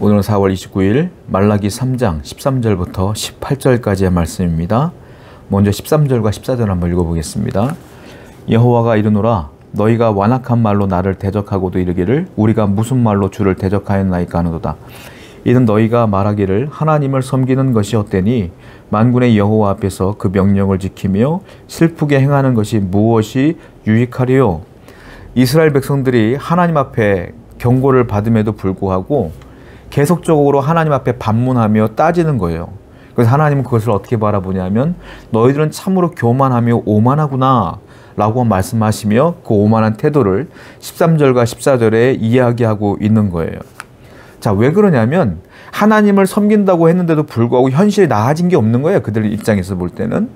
오늘은 4월 29일 말라기 3장 13절부터 18절까지의 말씀입니다. 먼저 13절과 14절 한번 읽어보겠습니다. 여호와가 이르노라 너희가 완악한 말로 나를 대적하고도 이르기를 우리가 무슨 말로 주를 대적하였나이까 하노도다. 이는 너희가 말하기를 하나님을 섬기는 것이 헛되니 만군의 여호와 앞에서 그 명령을 지키며 슬프게 행하는 것이 무엇이 유익하리요. 이스라엘 백성들이 하나님 앞에 경고를 받음에도 불구하고 계속적으로 하나님 앞에 반문하며 따지는 거예요. 그래서 하나님은 그것을 어떻게 바라보냐면 너희들은 참으로 교만하며 오만하구나 라고 말씀하시며 그 오만한 태도를 13절과 14절에 이야기하고 있는 거예요. 자, 왜 그러냐면 하나님을 섬긴다고 했는데도 불구하고 현실이 나아진 게 없는 거예요. 그들 입장에서 볼 때는.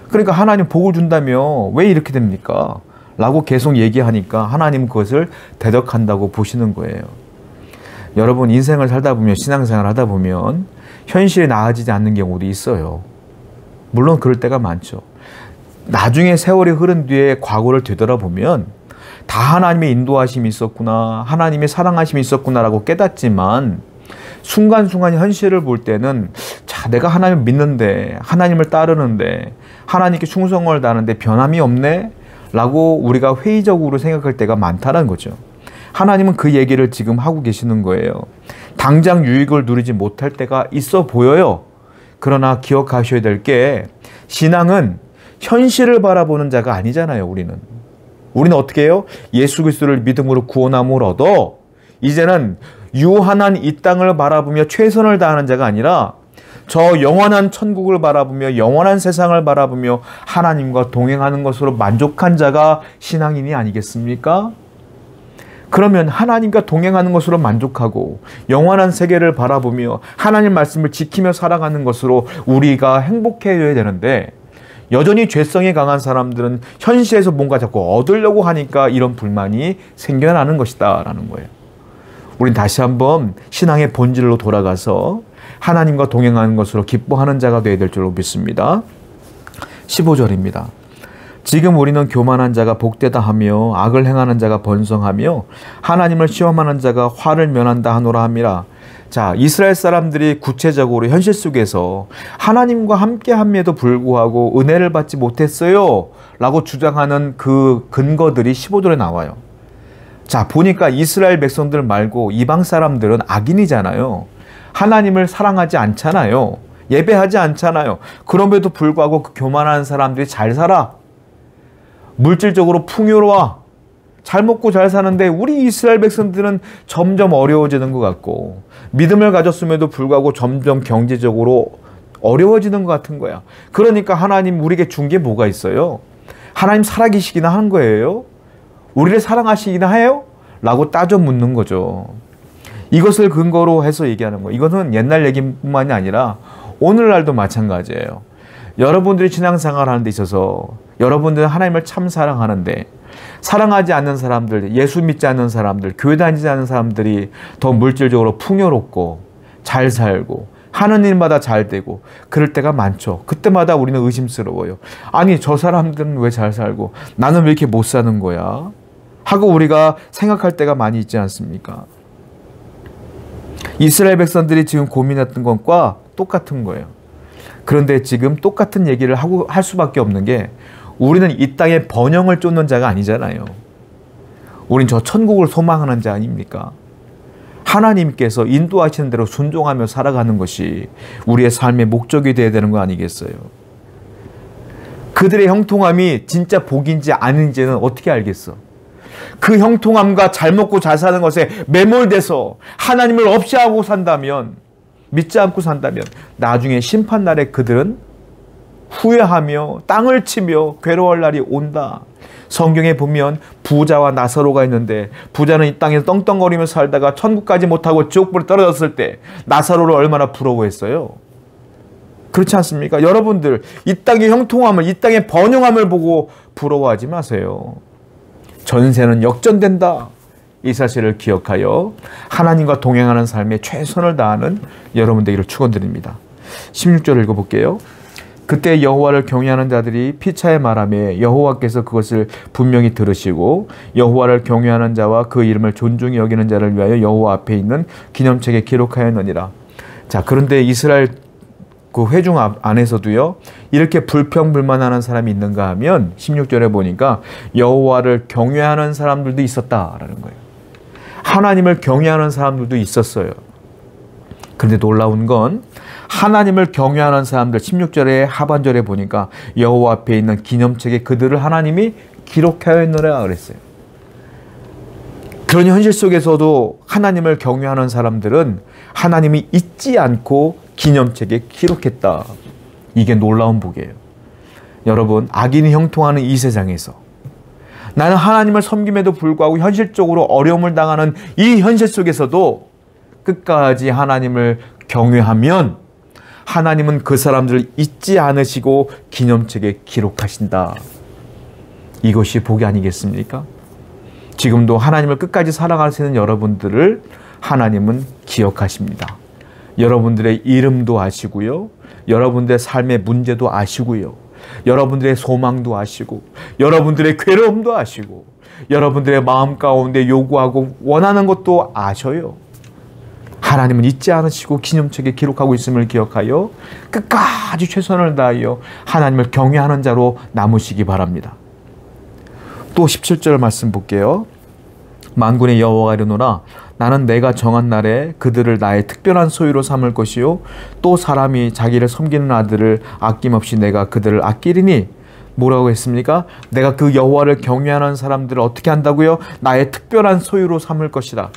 그러니까 하나님 복을 준다며 왜 이렇게 됩니까? 라고 계속 얘기하니까 하나님은 그것을 대적한다고 보시는 거예요. 여러분 인생을 살다 보면 신앙생활을 하다 보면 현실이 나아지지 않는 경우도 있어요. 물론 그럴 때가 많죠. 나중에 세월이 흐른 뒤에 과거를 되돌아보면 다 하나님의 인도하심이 있었구나, 하나님의 사랑하심이 있었구나라고 깨닫지만 순간순간 현실을 볼 때는 자, 내가 하나님을 믿는데, 하나님을 따르는데, 하나님께 충성을 다하는데 변함이 없네? 라고 우리가 회의적으로 생각할 때가 많다는 거죠. 하나님은 그 얘기를 지금 하고 계시는 거예요. 당장 유익을 누리지 못할 때가 있어 보여요. 그러나 기억하셔야 될 게 신앙은 현실을 바라보는 자가 아니잖아요. 우리는 어떻게 해요? 예수 그리스도를 믿음으로 구원함을 얻어 이제는 유한한 이 땅을 바라보며 최선을 다하는 자가 아니라 저 영원한 천국을 바라보며 영원한 세상을 바라보며 하나님과 동행하는 것으로 만족한 자가 신앙인이 아니겠습니까? 그러면 하나님과 동행하는 것으로 만족하고 영원한 세계를 바라보며 하나님 말씀을 지키며 살아가는 것으로 우리가 행복해져야 되는데 여전히 죄성이 강한 사람들은 현실에서 뭔가 자꾸 얻으려고 하니까 이런 불만이 생겨나는 것이다 라는 거예요. 우린 다시 한번 신앙의 본질로 돌아가서 하나님과 동행하는 것으로 기뻐하는 자가 되어야 될 줄로 믿습니다. 15절입니다. 지금 우리는 교만한 자가 복되다 하며 악을 행하는 자가 번성하며 하나님을 시험하는 자가 화를 면한다 하노라 함이라. 자, 이스라엘 사람들이 구체적으로 현실 속에서 하나님과 함께함에도 불구하고 은혜를 받지 못했어요 라고 주장하는 그 근거들이 15절에 나와요. 자, 보니까 이스라엘 백성들 말고 이방 사람들은 악인이잖아요. 하나님을 사랑하지 않잖아요. 예배하지 않잖아요. 그럼에도 불구하고 그 교만한 사람들이 잘 살아. 물질적으로 풍요로워. 잘 먹고 잘 사는데 우리 이스라엘 백성들은 점점 어려워지는 것 같고 믿음을 가졌음에도 불구하고 점점 경제적으로 어려워지는 것 같은 거야. 그러니까 하나님 우리에게 준 게 뭐가 있어요? 하나님 살아계시기나 한 거예요? 우리를 사랑하시기나 해요? 라고 따져 묻는 거죠. 이것을 근거로 해서 얘기하는 거예요. 이것은 옛날 얘기뿐만이 아니라 오늘날도 마찬가지예요. 여러분들이 신앙생활 하는 데 있어서 여러분들은 하나님을 참 사랑하는데 사랑하지 않는 사람들, 예수 믿지 않는 사람들, 교회 다니지 않는 사람들이 더 물질적으로 풍요롭고 잘 살고 하는 일마다 잘 되고 그럴 때가 많죠. 그때마다 우리는 의심스러워요. 아니 저 사람들은 왜 잘 살고 나는 왜 이렇게 못 사는 거야? 하고 우리가 생각할 때가 많이 있지 않습니까? 이스라엘 백성들이 지금 고민했던 것과 똑같은 거예요. 그런데 지금 똑같은 얘기를 할 수밖에 없는 게 우리는 이 땅에 번영을 쫓는 자가 아니잖아요. 우린 저 천국을 소망하는 자 아닙니까? 하나님께서 인도하시는 대로 순종하며 살아가는 것이 우리의 삶의 목적이 되어야 되는 거 아니겠어요? 그들의 형통함이 진짜 복인지 아닌지는 어떻게 알겠어? 그 형통함과 잘 먹고 잘 사는 것에 매몰돼서 하나님을 없이 하고 산다면, 믿지 않고 산다면 나중에 심판날에 그들은 후회하며 땅을 치며 괴로워할 날이 온다. 성경에 보면 부자와 나사로가 있는데 부자는 이 땅에서 떵떵거리며 살다가 천국까지 못하고 지옥불에 떨어졌을 때 나사로를 얼마나 부러워했어요. 그렇지 않습니까? 여러분들 이 땅의 형통함을, 이 땅의 번영함을 보고 부러워하지 마세요. 전세는 역전된다. 이 사실을 기억하여 하나님과 동행하는 삶에 최선을 다하는 여러분 되기를 축원드립니다. 16절 읽어볼게요. 그때 여호와를 경외하는 자들이 피차의 말하며 여호와께서 그것을 분명히 들으시고 여호와를 경외하는 자와 그 이름을 존중히 여기는 자를 위하여 여호와 앞에 있는 기념책에 기록하였느니라. 자, 그런데 이스라엘 그 회중 안에서도요, 이렇게 불평불만하는 사람이 있는가 하면 16절에 보니까 여호와를 경외하는 사람들도 있었다라는 거예요. 하나님을 경외하는 사람들도 있었어요. 그런데 놀라운 건 하나님을 경외하는 사람들 16절의 하반절에 보니까 여호와 앞에 있는 기념책에 그들을 하나님이 기록하였느라 그랬어요. 그런 현실 속에서도 하나님을 경외하는 사람들은 하나님이 잊지 않고 기념책에 기록했다. 이게 놀라운 복이에요. 여러분, 악인이 형통하는 이 세상에서 나는 하나님을 섬김에도 불구하고 현실적으로 어려움을 당하는 이 현실 속에서도 끝까지 하나님을 경외하면 하나님은 그 사람들을 잊지 않으시고 기념책에 기록하신다. 이것이 복이 아니겠습니까? 지금도 하나님을 끝까지 사랑하시는 여러분들을 하나님은 기억하십니다. 여러분들의 이름도 아시고요. 여러분들의 삶의 문제도 아시고요. 여러분들의 소망도 아시고 여러분들의 괴로움도 아시고 여러분들의 마음 가운데 요구하고 원하는 것도 아셔요. 하나님은 잊지 않으시고 기념책에 기록하고 있음을 기억하여 끝까지 최선을 다하여 하나님을 경외하는 자로 남으시기 바랍니다. 또 17절 말씀 볼게요. 만군의 여호와가 이르노라 나는 내가 정한 날에 그들을 나의 특별한 소유로 삼을 것이요 또 사람이 자기를 섬기는 아들을 아낌없이 내가 그들을 아끼리니 뭐라고 했습니까? 내가 그 여호와를 경외하는 사람들을 어떻게 한다고요? 나의 특별한 소유로 삼을 것이다.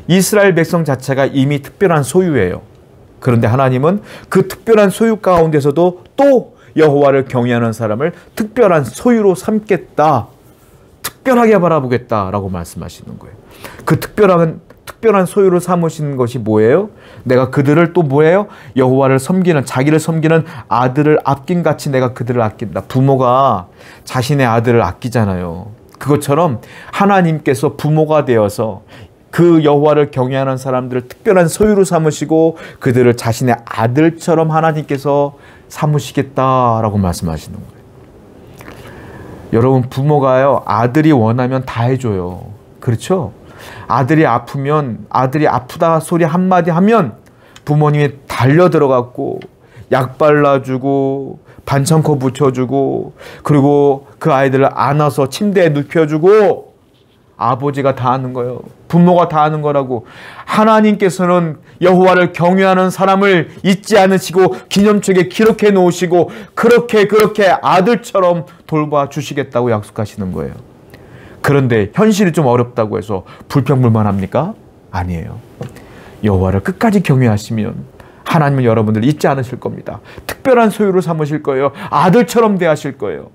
이스라엘 백성 자체가 이미 특별한 소유예요. 그런데 하나님은 그 특별한 소유 가운데서도 또 여호와를 경외하는 사람을 특별한 소유로 삼겠다. 특별하게 바라보겠다라고 말씀하시는 거예요. 그 특별한 소유로 삼으시는 것이 뭐예요? 내가 그들을 또 뭐예요? 여호와를 섬기는, 자기를 섬기는 아들을 아낀 같이 내가 그들을 아낀다. 부모가 자신의 아들을 아끼잖아요. 그것처럼 하나님께서 부모가 되어서 그 여호와를 경외하는 사람들을 특별한 소유로 삼으시고 그들을 자신의 아들처럼 하나님께서 삼으시겠다라고 말씀하시는 거예요. 여러분, 부모가요, 아들이 원하면 다 해줘요. 그렇죠? 아들이 아프면, 아들이 아프다 소리 한마디 하면 부모님이 달려 들어갔고 약 발라주고 반창고 붙여주고 그리고 그 아이들을 안아서 침대에 눕혀주고 아버지가 다 하는 거예요. 부모가 다 하는 거라고. 하나님께서는 여호와를 경외하는 사람을 잊지 않으시고 기념책에 기록해 놓으시고 그렇게 아들처럼 돌봐주시겠다고 약속하시는 거예요. 그런데 현실이 좀 어렵다고 해서 불평불만합니까? 아니에요. 여호와를 끝까지 경외하시면 하나님은 여러분들을 잊지 않으실 겁니다. 특별한 소유로 삼으실 거예요. 아들처럼 대하실 거예요.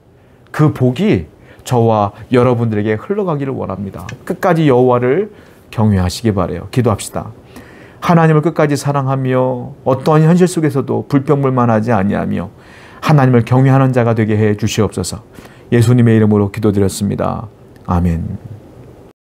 그 복이 저와 여러분들에게 흘러가기를 원합니다. 끝까지 여호와를 경외하시기 바라요. 기도합시다. 하나님을 끝까지 사랑하며 어떠한 현실 속에서도 불평불만하지 아니하며 하나님을 경외하는 자가 되게 해 주시옵소서. 예수님의 이름으로 기도드렸습니다. 아멘.